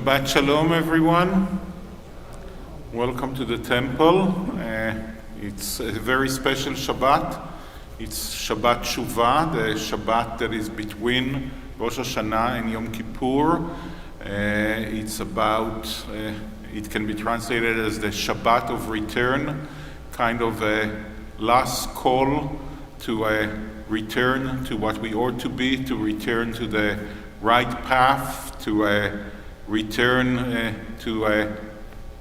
Shabbat Shalom, everyone. Welcome to the temple. It's a very special Shabbat. It's Shabbat Shuvah, the Shabbat that is between Rosh Hashanah and Yom Kippur. It's about, it can be translated as the Shabbat of return, kind of a last call to return to what we ought to be, to return to the right path, to return to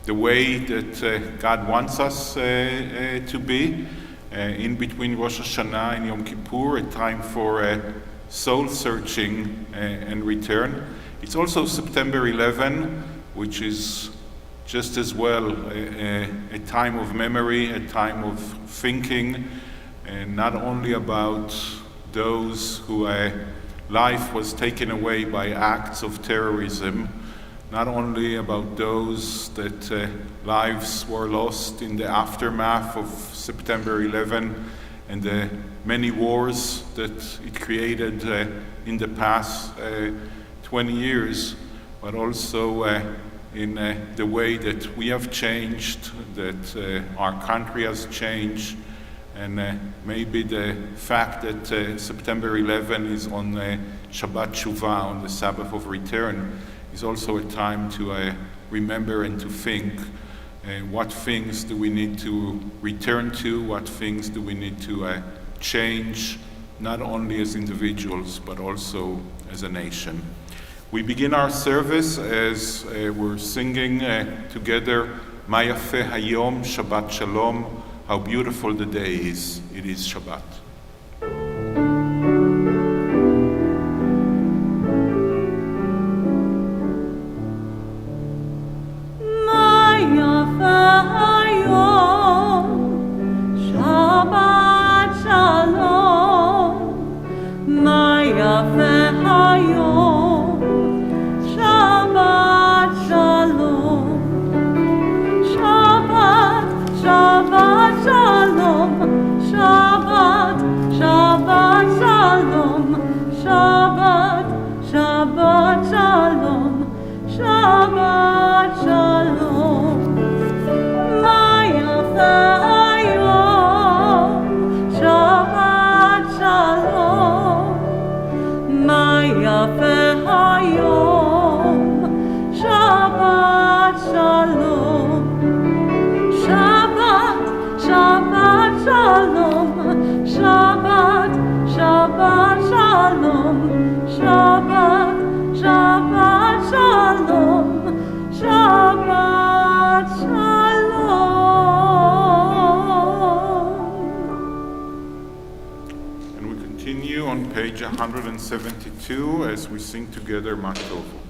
the way that God wants us to be. In between Rosh Hashanah and Yom Kippur, a time for soul searching and return. It's also September 11, which is just as well a time of memory, a time of thinking, and not only about those who life was taken away by acts of terrorism, not only about those that lives were lost in the aftermath of September 11 and the many wars that it created in the past 20 years, but also in the way that we have changed, that our country has changed, and maybe the fact that September 11 is on Shabbat Shuvah, on the Sabbath of return, is also a time to remember and to think what things do we need to return to, what things do we need to change, not only as individuals, but also as a nation. We begin our service as we're singing together, Ma Yafeh Hayom, Shabbat Shalom, how beautiful the day is. It is Shabbat. Page 172 as we sing together Ma Tovu.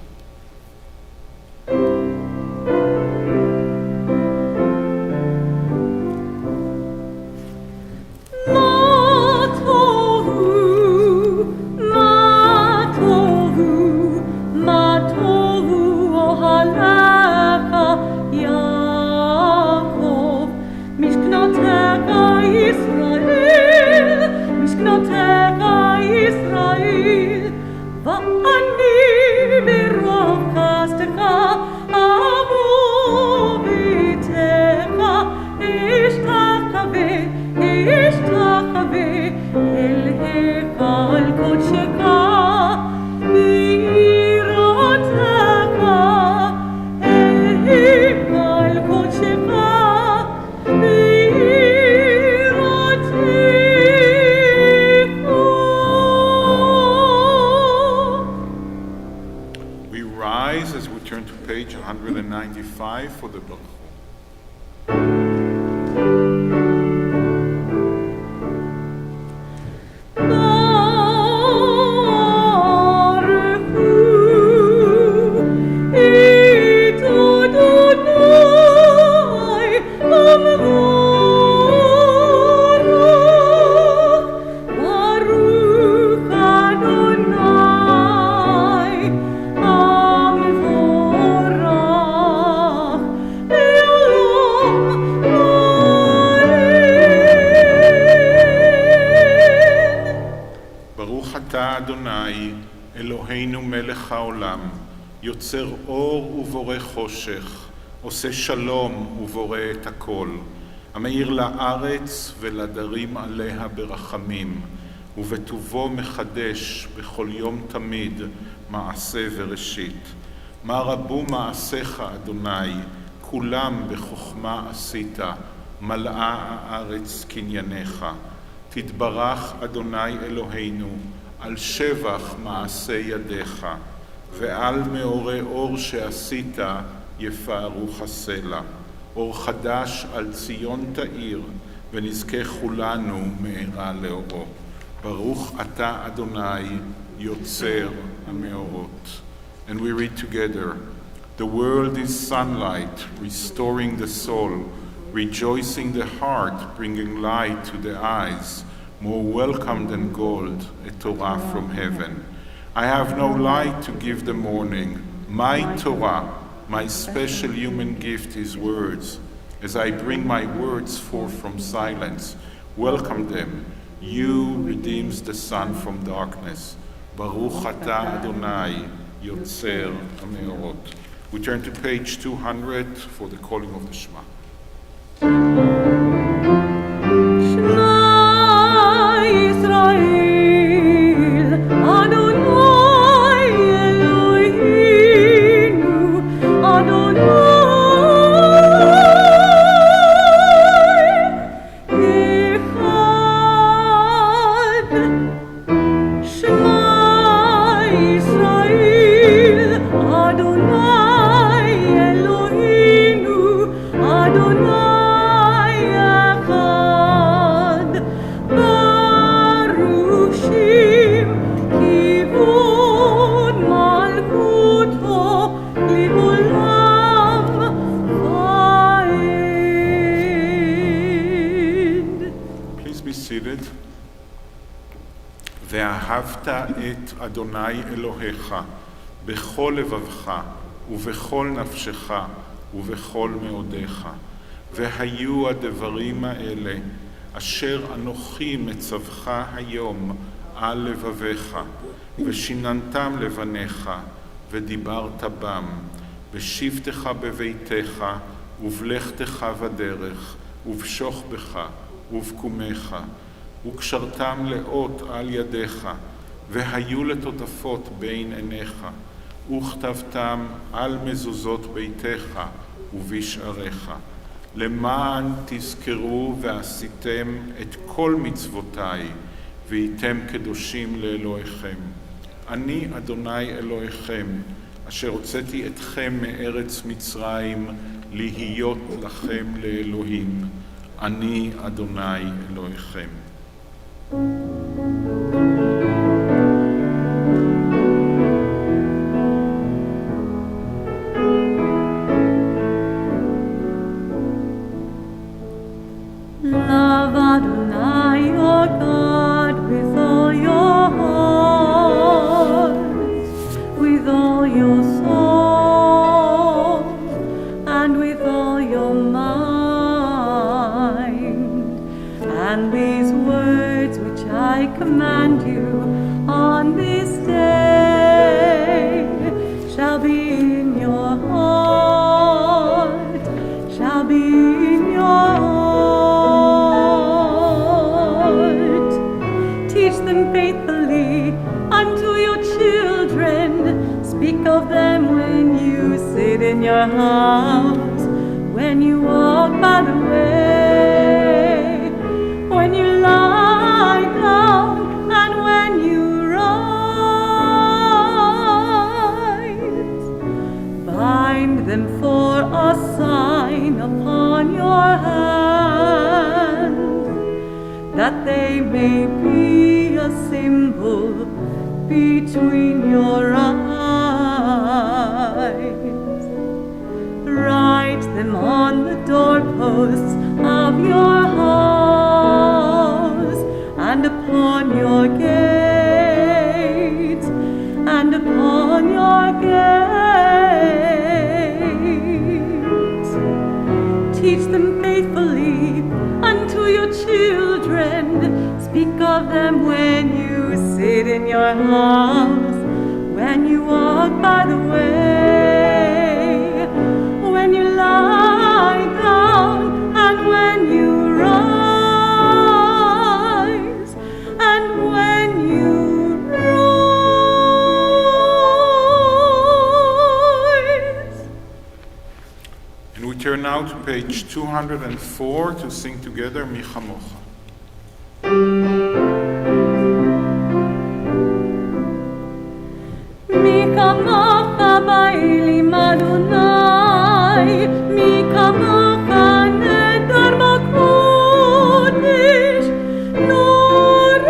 For the Berlow. יוצר אור ובורא חושך, עושה שלום ובורא את הכל, המאיר לארץ ולדרים עליה ברחמים, ובטובו מחדש בכל יום תמיד מעשה וראשית. מה רבו מעשיך, אדוני, כולם בחוכמה עשית, מלאה הארץ קנייניך. תתברך, אדוני אלוהינו, על שבח מעשה ידיך, ועל מאורי אור שעשית יפארוך הסלע. אור חדש על ציון תאיר, ונזכה כולנו מארה לאורו. ברוך אתה, אדוני, יוצר המאורות. And we read together, the world is sunlight, restoring the soul, rejoicing the heart, bringing light to the eyes, more welcome than gold, a Torah from heaven. I have no light to give the morning. My Torah, my special human gift is words. As I bring my words forth from silence, welcome them. You redeems the sun from darkness. Baruch atah Adonai, Yotzer HaMeorot. We turn to page 200 for the calling of the Shema. ואהבת את אדוני אלוהיך בכל לבבך ובכל נפשך ובכל מאודיך. והיו הדברים האלה אשר אנוכי מצווך היום על לבביך, ושיננתם לבניך ודיברת בם, בשבתך בביתך ובלכתך בדרך ובשוכבך ובקומך, וקשרתם לאות על ידיך, והיו לטוטפות בין עיניך, וכתבתם על מזוזות ביתך ובשעריך, למען תזכרו ועשיתם את כל מצוותיי, והייתם קדושים לאלוהיכם. אני אדוני אלוהיכם, אשר הוצאתי אתכם מארץ מצרים, להיות לכם לאלוהים. אני אדוני אלוהיכם. Love Adonai your God with all your heart, with all your soul, and with all your mind. And these words which I command you on this day shall be in your heart, shall be in your heart. Teach them faithfully unto your children. Speak of them when you sit in your house, when you walk by the way, when you lie down, and when you rise. Bind them for a sign upon your hand, that they may be a symbol between your eyes. Write them on the doorposts of your house, and upon your gates, and upon your gates. Teach them faithfully unto your children. Speak of them when you sit in your house, when you walk by the way, And we turn now to page 204 to sing together Mi Chamocha. Mi chamocha ba'elim Adonai, mi chamocha nedar b'kodesh, norot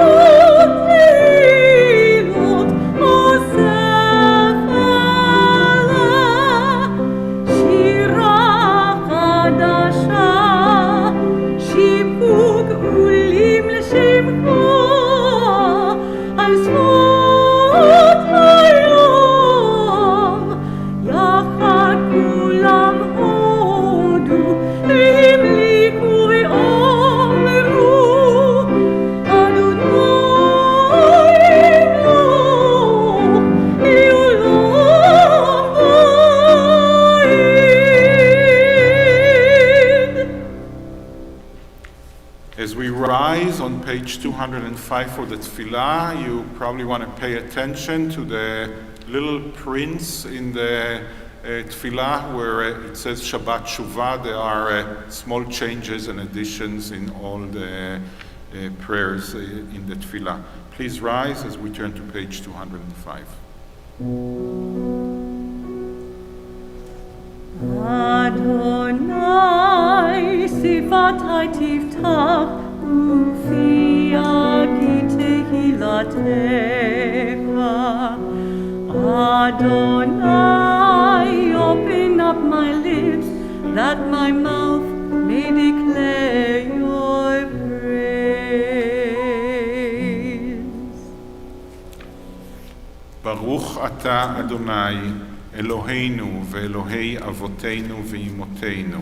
tefilot osef elah, shira chadasha, shipuk ulim l'shemcha, al zvot hayom, yachad kulam hodu, והמליכו ואמרו, אדוני ימלוך לעולם ועד. As we rise on page 205 for the tefillah, you probably want to pay attention to the little prints in the tefillah where it says Shabbat Shuvah. There are small changes and additions in all the prayers in the tefillah. Please rise as we turn to page 205. Adonai sifatai tiftach ufi agi tehilatecha. Adonai, open up my lips that my mouth may declare your praise. Baruch ata Adonai, Eloheinu ve'Elohei avotenu ve'imotenu,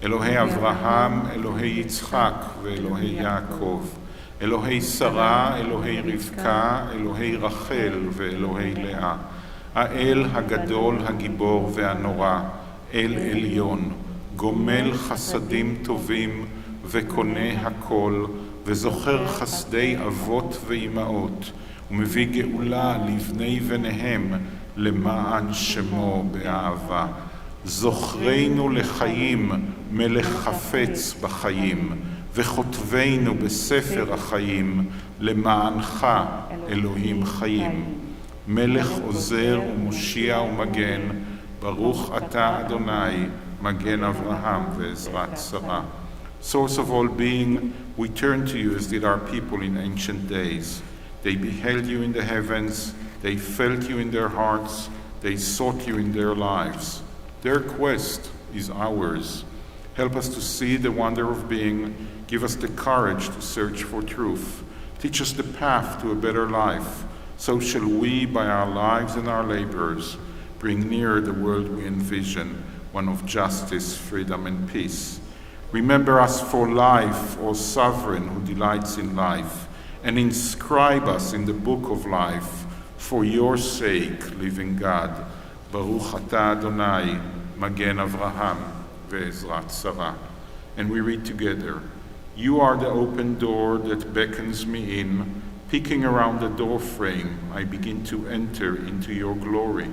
Elohei Avraham, Elohei Yitzchak ve'Elohei Yaakov, Elohei Sarah, Elohei Rivka, Elohei Rachel ve'Elohei Leah, האל הגדול, הגיבור והנורא, אל עליון, גומל חסדים טובים וקונה הכל, וזוכר חסדי אבות ואימהות, ומביא גאולה לבני בניהם למען שמו באהבה. זוכרנו לחיים, מלך חפץ בחיים, וכותבנו בספר החיים, למענך אלוהים חיים. מלך עוזר ומושיע ומגן, ברוך אתה אדוני, מגן אברהם ועזרת שרה. Source of all being, we turn to you as did our people in ancient days. They beheld you in the heavens, they felt you in their hearts, they sought you in their lives. Their quest is ours. Help us to see the wonder of being, give us the courage to search for truth. Teach us the path to a better life. So shall we, by our lives and our labors, bring near the world we envision, one of justice, freedom, and peace. Remember us for life, O Sovereign who delights in life, and inscribe us in the book of life, for your sake, living God. Baruch atah Adonai, Magen Avraham, ve'ezrat Sarah. And we read together, you are the open door that beckons me in. Peeking around the door frame, I begin to enter into your glory.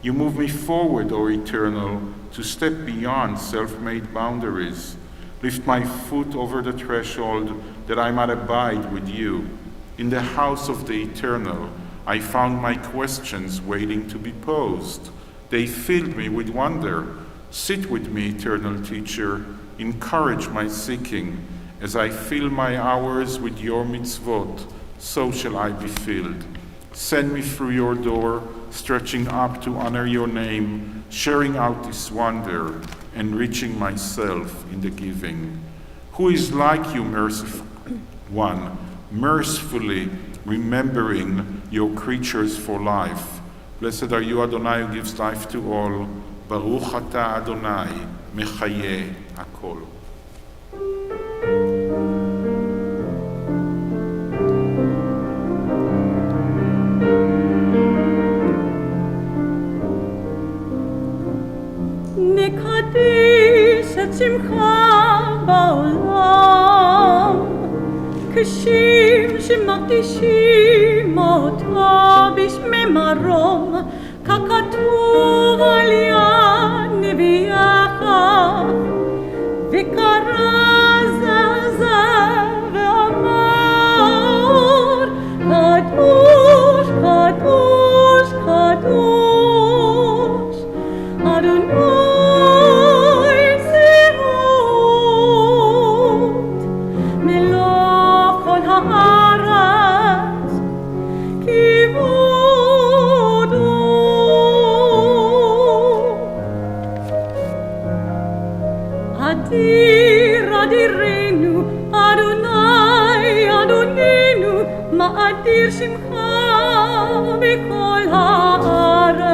You move me forward, O Eternal, to step beyond self-made boundaries. Lift my foot over the threshold that I might abide with you. In the house of the Eternal, I found my questions waiting to be posed. They filled me with wonder. Sit with me, Eternal Teacher. Encourage my seeking. As I fill my hours with your mitzvot, so shall I be filled. Send me through your door, stretching up to honor your name, sharing out this wonder, enriching myself in the giving. Who is like you, merciful one, mercifully remembering your creatures for life? Blessed are you, Adonai, who gives life to all. Baruch atah Adonai, mechayeh hakol. נקדיש את שמך בעולם, קשים שמקדישים אותו בשמי מרום, ככתוב על יד נביאך, Adir adirenu, Adonai Adonenu, Ma'adir Shimcha b'kol haaretz.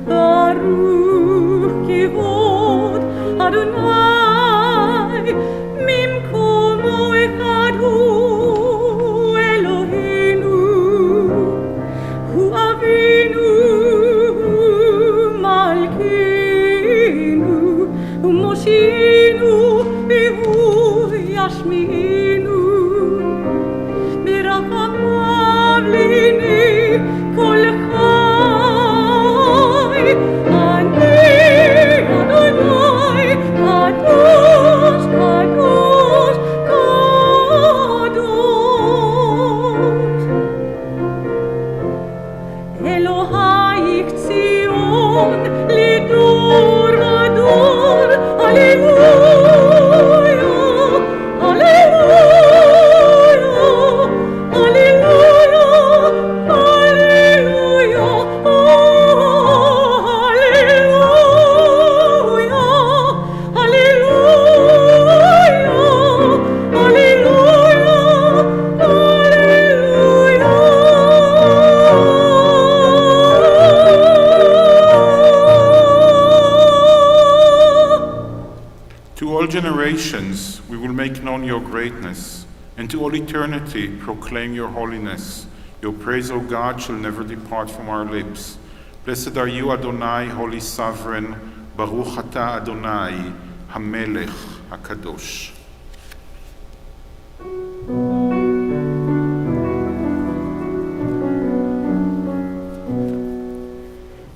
Baruch kivod Adonai, mimkomo echad hu Eloheinu, hu Avinu, Malkeinu, hu Mosheinu, v'hu Yashmeinu. ברחמיו לעיני כל חי. אני אדוני קדוש קדוש קדוש. אלוהי ציון לדור ודור. הללויה הללויה. To all generations we will make known your greatness, and to all eternity proclaim your holiness. Your praise, O God, shall never depart from our lips. Blessed are you, Adonai, holy sovereign. Baruch atah Adonai, Hamelech HaKadosh.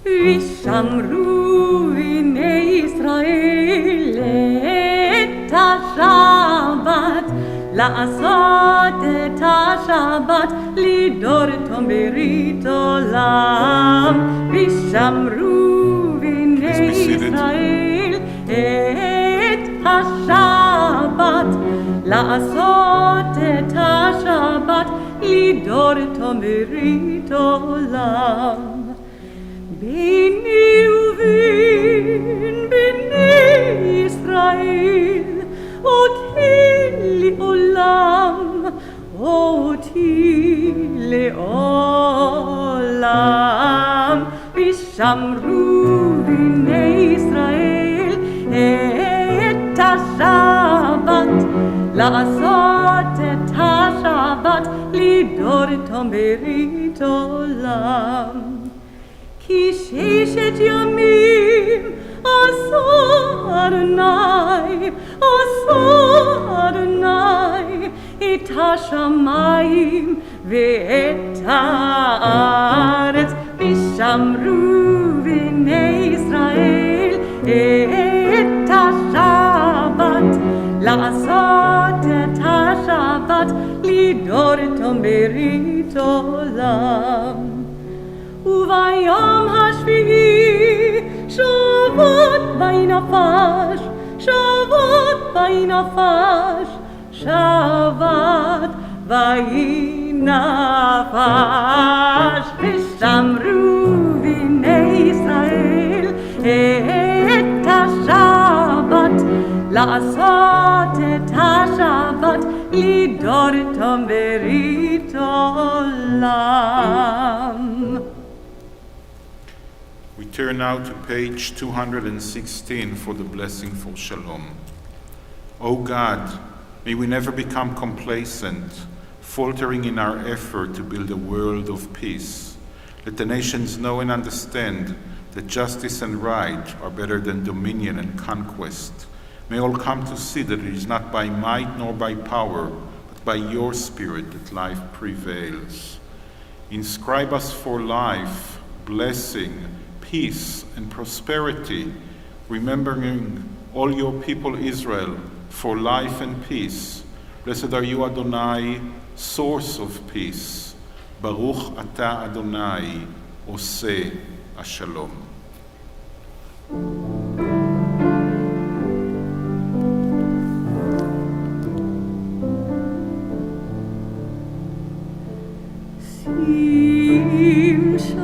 ושמרו בני ישראל את השבת, לעשות את השבת, לדור תום ברית עולם. ושמרו בני ישראל את השבת, לעשות את השבת, לדור תום ברית עולם. ביני ובין בני ישראל, אותי לעולם, אותי לעולם. ושמרו בני ישראל את השבת, לעשות את השבת, לדור תום ברית עולם. כי ששת ימים עשה אדוני, עשה אדוני, את השמיים ואת הארץ. ושמרו בני ישראל את השבת, לעשות את השבת, לדור תום ברית עולם. וביום השביעי שבת בנפש, שבת בנפש, שבת בנפש. ושמרו בני ישראל את השבת, לעשות את השבת, לדור תום ברית עולם. We turn now to page 216 for the blessing for Shalom. O God, may we never become complacent, faltering in our effort to build a world of peace. Let the nations know and understand that justice and right are better than dominion and conquest. May all come to see that it is not by might nor by power, but by your Spirit that life prevails. Inscribe us for life, blessing, peace, and prosperity, remembering all your people Israel for life and peace. Blessed are you, Adonai, source of peace. Baruch atah Adonai, oseh השלום. שים שלום,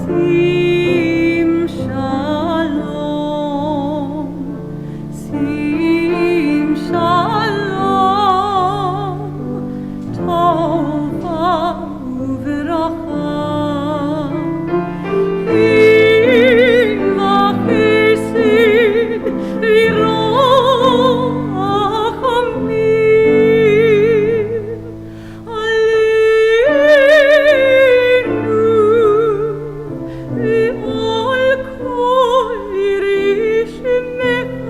שים שלום. ועול כל ירי שמך.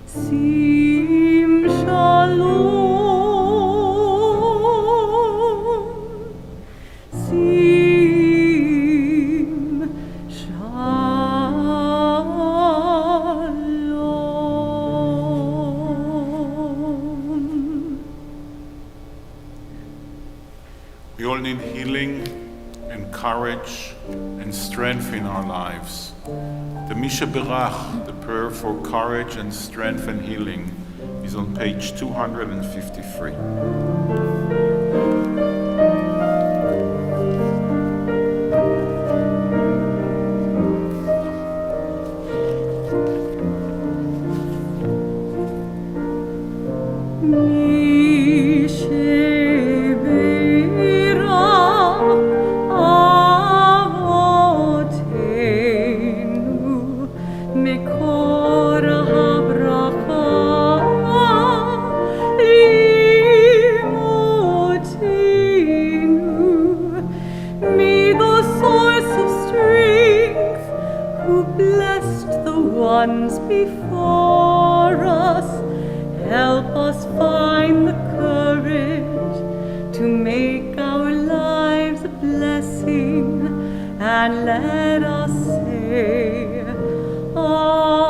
שים שלום, שים שלום. We all need healing and courage and strength in our lives. The Misha Berach, the prayer for courage and strength and healing, is on page 253. Ones before us, help us find the courage to make our lives a blessing, and let us say, Amen.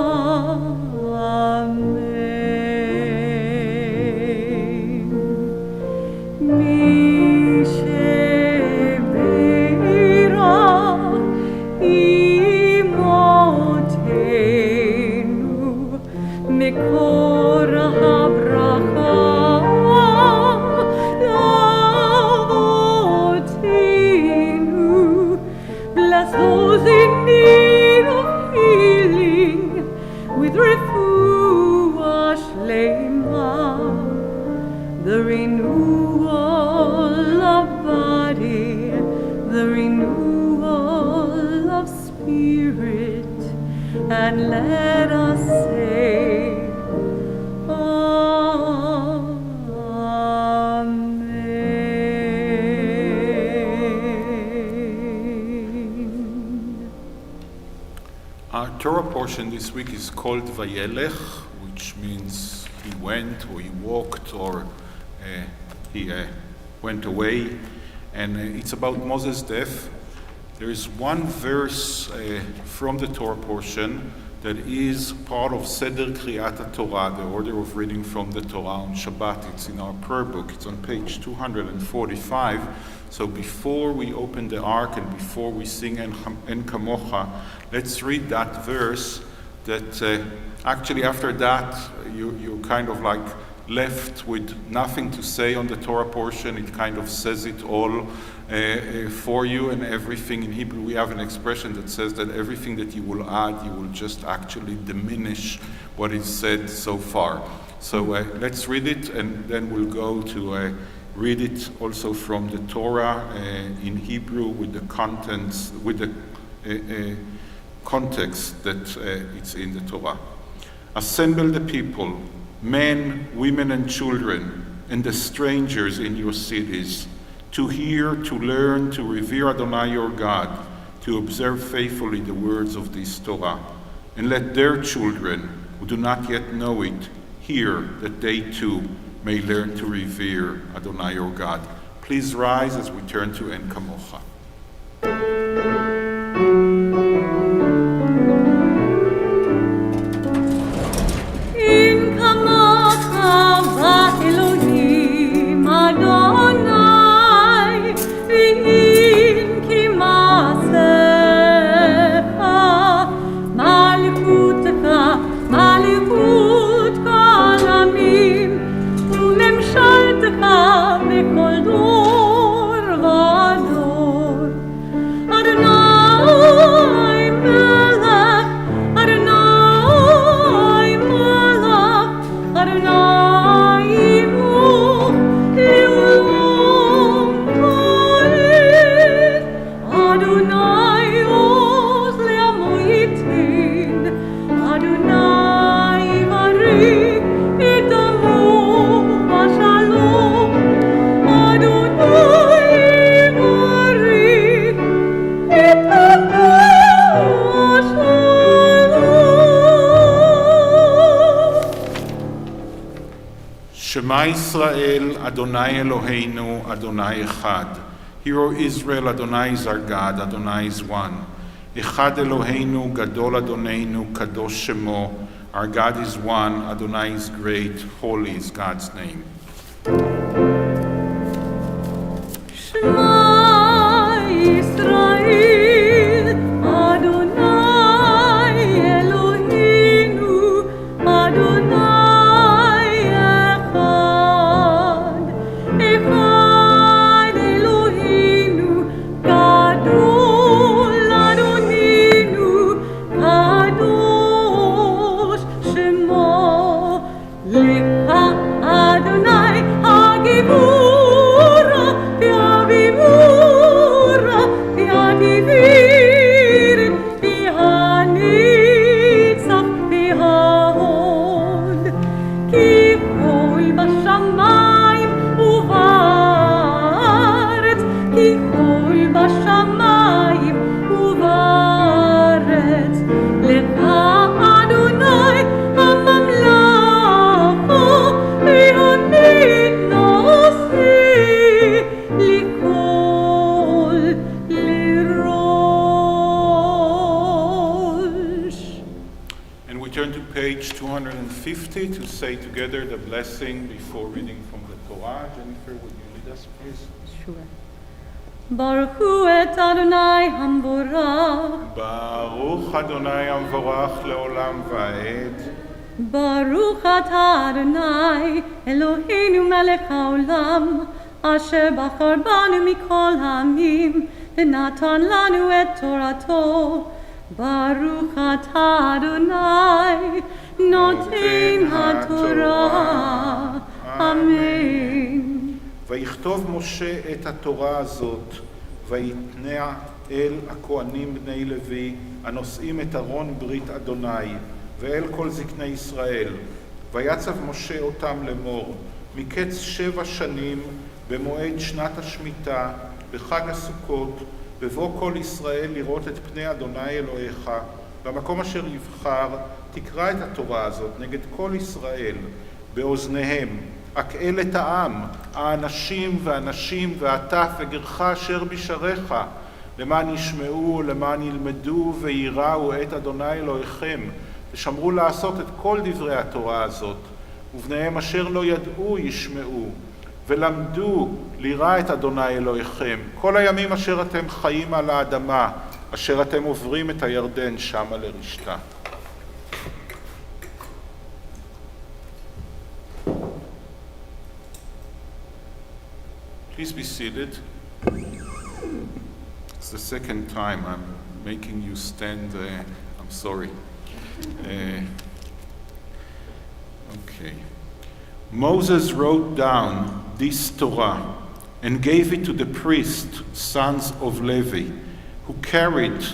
מקור הברכה לאבותינו. Bless those in need of healing with refuah shlema, the renewal of body, the renewal of spirit, and let us say, Our Torah portion this week is called Vayelech, which means he went or he walked or he went away. And it's about Moses' death. There is one verse from the Torah portion that is part of Seder Kriyat Torah, the order of reading from the Torah on Shabbat. It's in our prayer book. It's on page 245. So before we open the ark and before we sing En Kamocha, let's read that verse that actually after that you're kind of like left with nothing to say on the Torah portion. It kind of says it all for you and everything. In Hebrew we have an expression that says that everything that you will add, you will just actually diminish what is said so far. So let's read it, and then we'll go to read it also from the Torah in Hebrew with the contents, with the context that it's in the Torah. Assemble the people, men, women, and children, and the strangers in your cities, to hear, to learn, to revere Adonai your God, to observe faithfully the words of this Torah, and let their children, who do not yet know it, hear, that they too may learn to revere Adonai your God. Please rise as we turn to En Kamocha. Shema Israel, Adonai Eloheinu, Adonai Echad. Hear, O Israel, Adonai is our God, Adonai is one. Echad Eloheinu, Gadol Adonenu, Kadosh Shemo. Our God is one, Adonai is great, holy is God's name. Shema Yisrael, Adonai Eloheinu, Adonai Echad. Echad Eloheinu, Gadol Adonenu, Kadosh Shemo. Lecha Adonai HaGibura, V'Avivura, V'Adivir, V'Hanitzach, V'Hahod. Ki kol b'shamayim u'va'aretz, Ki kol b'shamayim u'va'aretz. Lecha Adonai hamamlacha, V'hanit nasi likol lirosh. And we turn to page 250 to say together the blessing before reading from the Torah. Jennifer, would you lead us, please? Sure. Baruch hu et Adonai hamvorach, Baruch Adonai המבורך לעולם ועד. Baruch atah Adonai Eloheinu melech haolam, asher bachar banu mikol ha'amim, v'natan lanu et Torato. Baruch atah Adonai noten haTorah. Amen. ויכתוב משה את התורה הזאת, ויתנע אל הכהנים בני לוי, הנושאים את ארון ברית אדוני, ואל כל זקני ישראל. ויצב משה אותם לאמור, מקץ 7 שנים, במועד שנת השמיטה, בחג הסוכות, בבוא כל ישראל לראות את פני אדוני אלוהיך, במקום אשר יבחר, תקרא את התורה הזאת נגד כל ישראל, באוזניהם. הקהל את העם, האנשים והנשים והטף וגרך אשר בשעריך, למען ישמעו, למען ילמדו ויראו את אדוני אלוהיכם, ושמרו לעשות את כל דברי התורה הזאת, ובניהם אשר לא ידעו ישמעו, ולמדו לירא את אדוני אלוהיכם, כל הימים אשר אתם חיים על האדמה, אשר אתם עוברים את הירדן שמה לרשתה. Please be seated. It's the second time I'm making you stand. I'm sorry. Okay. Moses wrote down this Torah and gave it to the priests, sons of Levi, who carried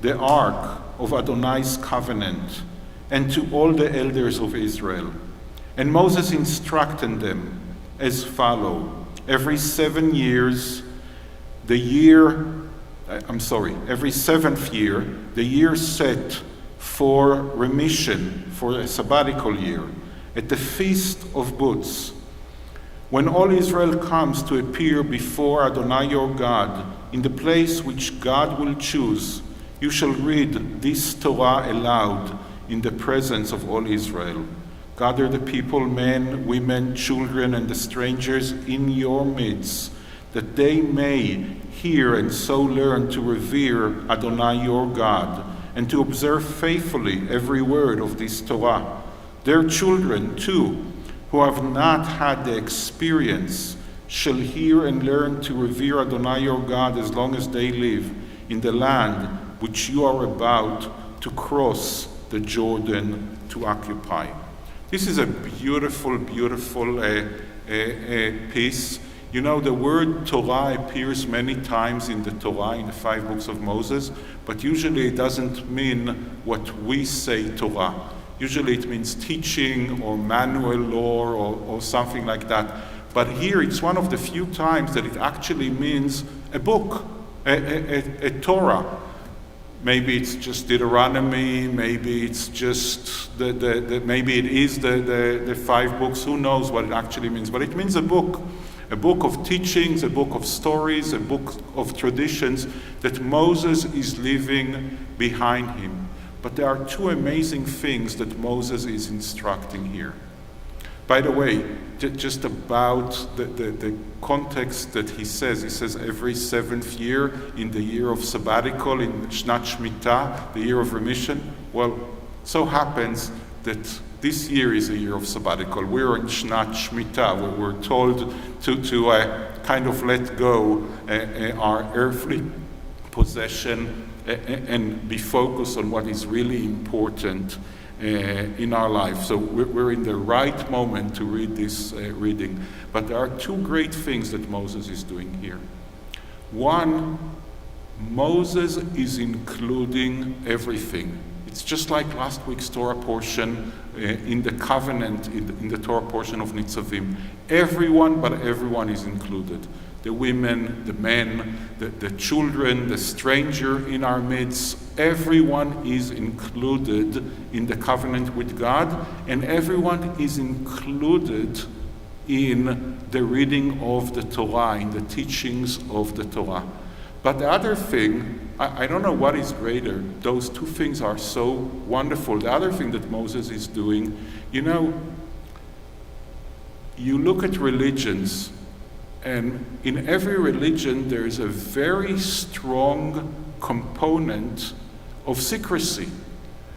the ark of Adonai's covenant, and to all the elders of Israel. And Moses instructed them as follows. Every 7 years, every 7th year, the year set for remission, for a sabbatical year, at the Feast of Booths, when all Israel comes to appear before Adonai your God, in the place which God will choose, you shall read this Torah aloud in the presence of all Israel. Gather the people, men, women, children, and the strangers in your midst, that they may hear and so learn to revere Adonai your God, and to observe faithfully every word of this Torah. Their children, too, who have not had the experience, shall hear and learn to revere Adonai your God as long as they live in the land which you are about to cross the Jordan to occupy. This is a beautiful, beautiful piece. You know, the word Torah appears many times in the Torah, in the 5 books of Moses, but usually it doesn't mean what we say Torah. Usually it means teaching or manual law or something like that. But here it's one of the few times that it actually means a book, a Torah. maybe it's just Deuteronomy, maybe it's just maybe it is the 5 books. Who knows what it actually means? But it means a book of teachings, a book of stories, a book of traditions that Moses is leaving behind him. But there are 2 amazing things that Moses is instructing here. By the way, just about the context that he says every 7th year, in the year of sabbatical, in Shnat Shemitah, the year of remission. Well, so happens that this year is a year of sabbatical. We're in Shnat Shemitah, where we're told to kind of let go our earthly possession and be focused on what is really important in our life. So we're in the right moment to read this reading. But there are 2 great things that Moses is doing here. One, Moses is including everything. It's just like last week's Torah portion in the covenant, in the Torah portion of Nitzavim. Everyone, but everyone is included. The women, the men, the children, the stranger in our midst, everyone is included in the covenant with God, and everyone is included in the reading of the Torah, in the teachings of the Torah. But the other thing, I don't know what is greater. Those 2 things are so wonderful. The other thing that Moses is doing, you look at religions, and in every religion there is a very strong component of secrecy.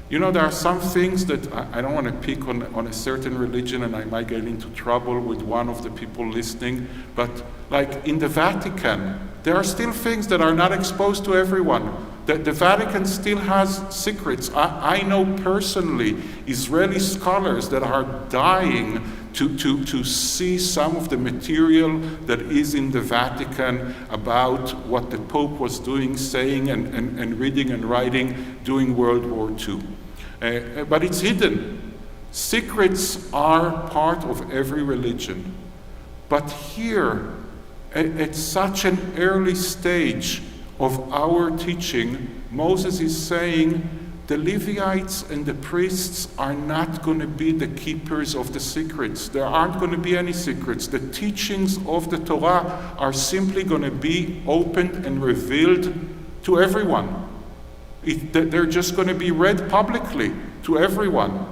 There are some things that I don't want to pick on a certain religion, and I might get into trouble with one of the people listening, but like in the Vatican, there are still things that are not exposed to everyone. The Vatican still has secrets. I know personally Israeli scholars that are dying to see some of the material that is in the Vatican about what the Pope was doing, saying, and reading and writing during World War II. But it's hidden. Secrets are part of every religion. But here, at such an early stage of our teaching, Moses is saying the Levites and the priests are not going to be the keepers of the secrets. There aren't going to be any secrets. The teachings of the Torah are simply going to be opened and revealed to everyone. They're just going to be read publicly to everyone.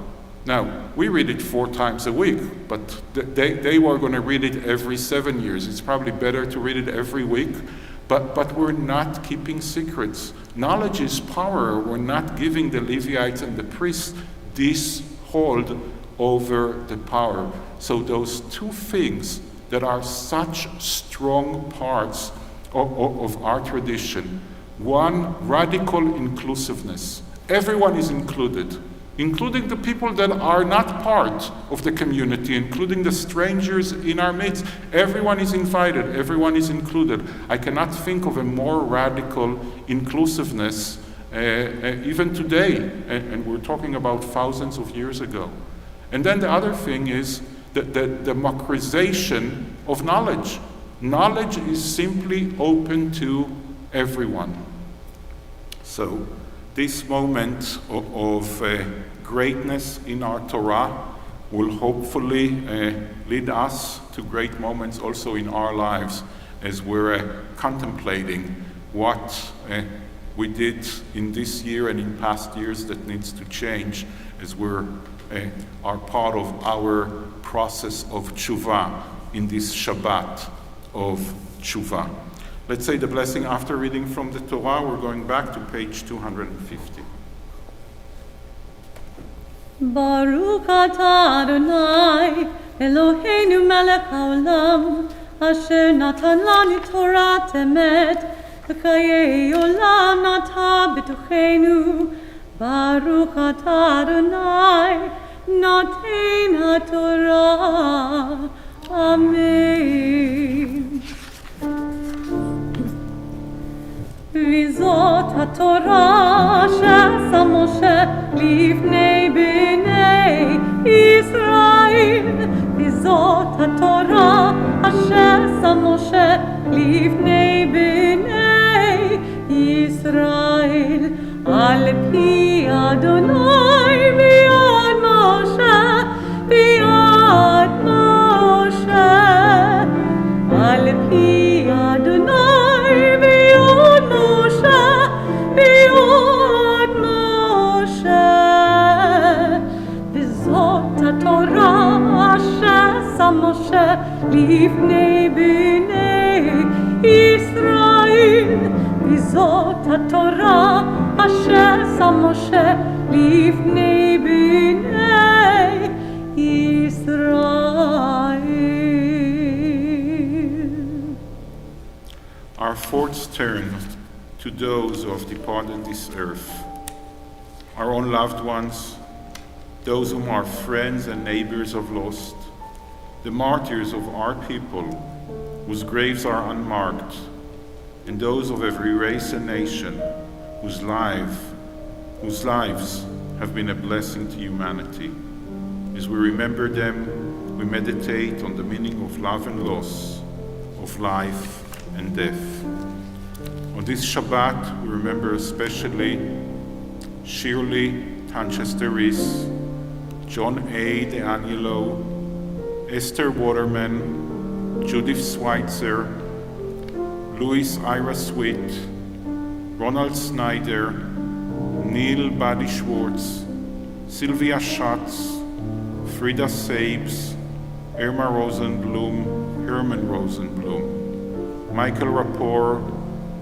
Now, we read it 4 times a week, but they were going to read it every 7 years. It's probably better to read it every week, but we're not keeping secrets. Knowledge is power. We're not giving the Levites and the priests this hold over the power. So those 2 things that are such strong parts of our tradition. One, radical inclusiveness. Everyone is included, including the people that are not part of the community, including the strangers in our midst. Everyone is invited, everyone is included. I cannot think of a more radical inclusiveness even today, and we're talking about thousands of years ago. And then the other thing is the democratization of knowledge. Knowledge is simply open to everyone. So this moment of greatness in our Torah will hopefully lead us to great moments also in our lives as we're contemplating what we did in this year and in past years that needs to change as we're are part of our process of tshuva in this Shabbat of tshuva. Let's say the blessing after reading from the Torah. We're going back to page 250. Baruch atah Adonai, Eloheinu melech haolam, asher natan lanu Torat emet, v'chayei olam nata b'tochenu. Baruch atah Adonai, noten haTorah. Amen. וזאת התורה שעשה משה לפני בני ישראל. וזאת התורה אשר עשה משה לפני בני ישראל. Al pi Adonai biyad Moshe, biyad Moshe. Al pi Adonai biyad Moshe, biyad Moshe. B'zot haTorah asher sam Moshe lifnei bnei Yisrael. B'zot haTorah asher sam Moshe lifnei bnei Yisrael. Our thoughts turn to those who have departed this earth, our own loved ones, those whom our friends and neighbors have lost, the martyrs of our people whose graves are unmarked, and those of every race and nation whose lives have been a blessing to humanity. As we remember them, we meditate on the meaning of love and loss, of life and death. On this Shabbat, we remember especially Shirley Tanchester-Rees, John A. DeAngelo, Esther Waterman, Judith Schweitzer, Louis Ira Sweet, Ronald Snyder, Neil Buddy Schwartz, Sylvia Schatz, Frida Sabes, Irma Rosenblum, Herman Rosenblum, Michael Rapport,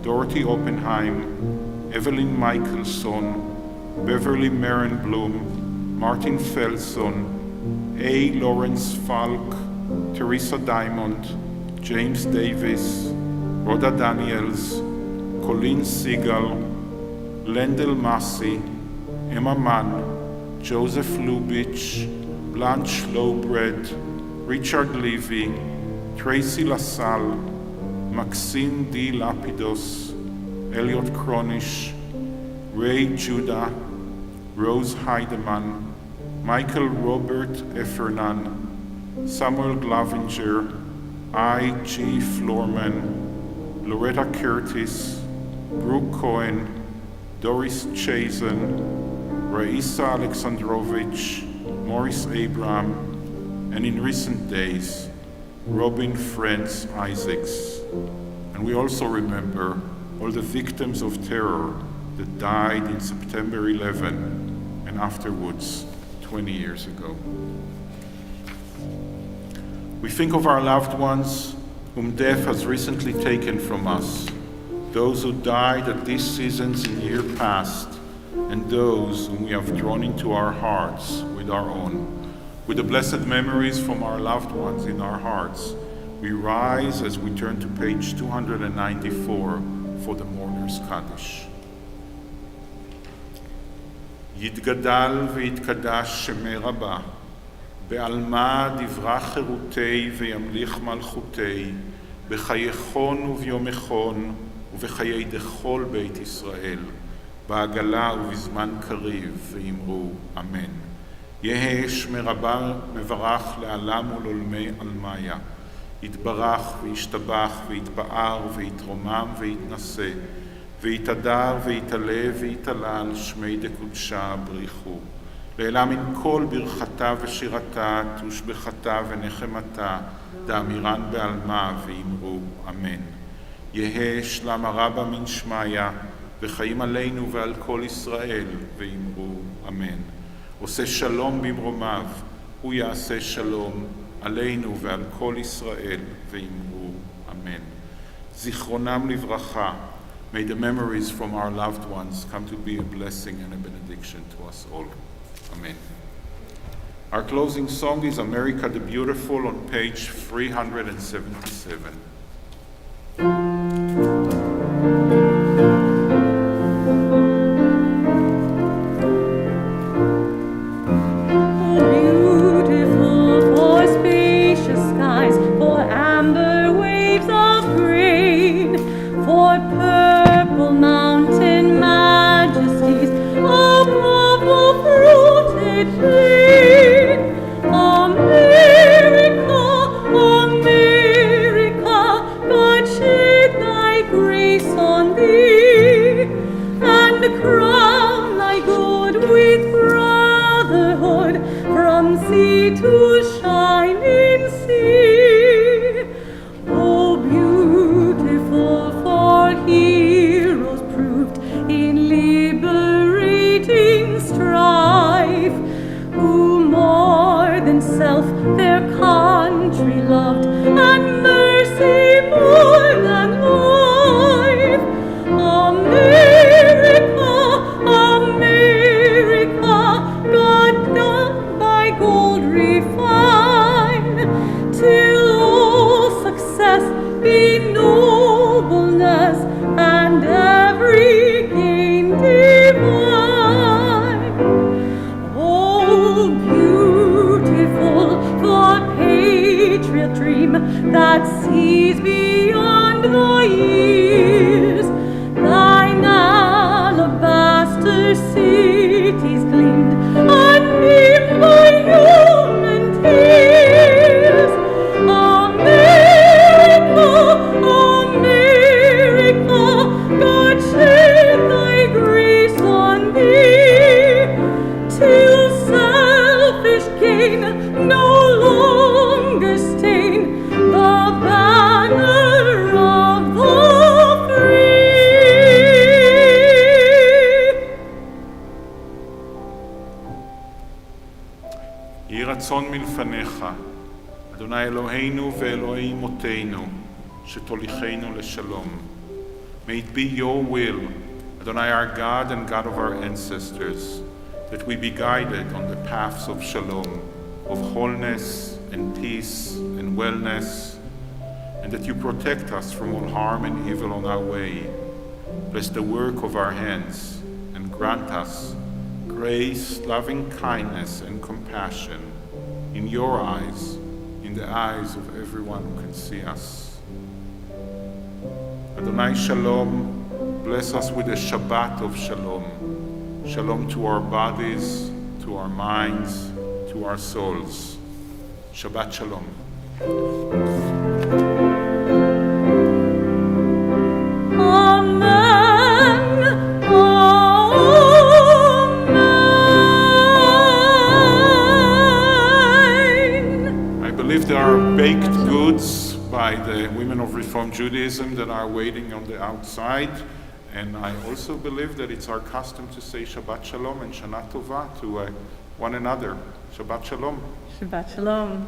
Dorothy Oppenheim, Evelyn Michelson, Beverly Marenblum, Martin Felson, A. Lawrence Falk, Teresa Diamond, James Davis, Rhoda Daniels, Colleen Seagal, Lendell Massey, Emma Mann, Joseph Lubitsch, Blanche Lowbread, Richard Levy, Tracy LaSalle, Maxine D. Lapidus, Elliot Cronish, Ray Judah, Rose Heidemann, Michael Robert Effernan, Samuel Glavinger, I. G. Florman, Loretta Curtis, Brooke Cohen, Doris Chazen, Raisa Alexandrovich, Maurice Abram, and in recent days, Robin Friends Isaacs. And we also remember all the victims of terror that died in September 11 and afterwards 20 years ago. We think of our loved ones whom death has recently taken from us, those who died at these seasons in year past, and those whom we have drawn into our hearts with our own. With the blessed memories from our loved ones in our hearts, we rise as we turn to page 294 for the Mourner's Kaddish. יתגדל ויתקדש שמי רבה, בעלמא דברך חירותי וימליך מלכותי, בחייכון וביומכון ובחיי דכל בית ישראל, בעגלה ובזמן קריב, ואמרו אמן. יהא שמי רבה מברך לעלם ולעולמי עלמיה, יתברך וישתבח ויתפאר ויתרומם ויתנשא, ויתהדר ויתעלה ויתעלה על שמי דקודשה בריחו. לעילה מן כל ברכתה ושירתה, תושבחתה ונחמתה, דאמירן בעלמה ואמרו אמן. יהא שלמה רבה מן שמיה, וחיים עלינו ועל כל ישראל, ואמרו אמן. עושה שלום במרומיו, הוא יעשה שלום עלינו ועל כל ישראל, ואמרו אמן. זיכרונם לברכה. May the memories from our loved ones come to be a blessing and a benediction to us all. Amen. Our closing song is America the Beautiful on page 377. On the in liberating strife, who more than self their country loved, and mercy more than life. America, America, God doth thy gold refine, till all success be nobleness, and every gain divine. Oh, beautiful the patriot dream that sees beyond the years. Thine alabaster cities gleamed, unbeaten by human tears. America, America, God shed thy grace on thee, till selfish gain no longer stain the banner of the free. יהי רצון מלפניך, אדוני אלוהינו ואלוהי אמותינו, שתוליכנו לשלום. May it be your will, Adonai our God and God of our ancestors, that we be guided on the paths of shalom, of wholeness and peace and wellness, and that you protect us from all harm and evil on our way. Bless the work of our hands and grant us grace, loving kindness, and compassion in your eyes, in the eyes of everyone who can see us. Adonai Shalom, bless us with a Shabbat of Shalom. Shalom to our bodies, to our minds, to our souls. Shabbat Shalom. There are baked goods by the women of Reform Judaism that are waiting on the outside, and I also believe that it's our custom to say Shabbat Shalom and Shana Tova to one another. Shabbat Shalom. Shabbat Shalom.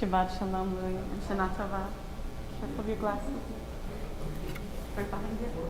Shabbat Shalom, Louie, and Shana Tova. Careful of your glasses. Right behind you.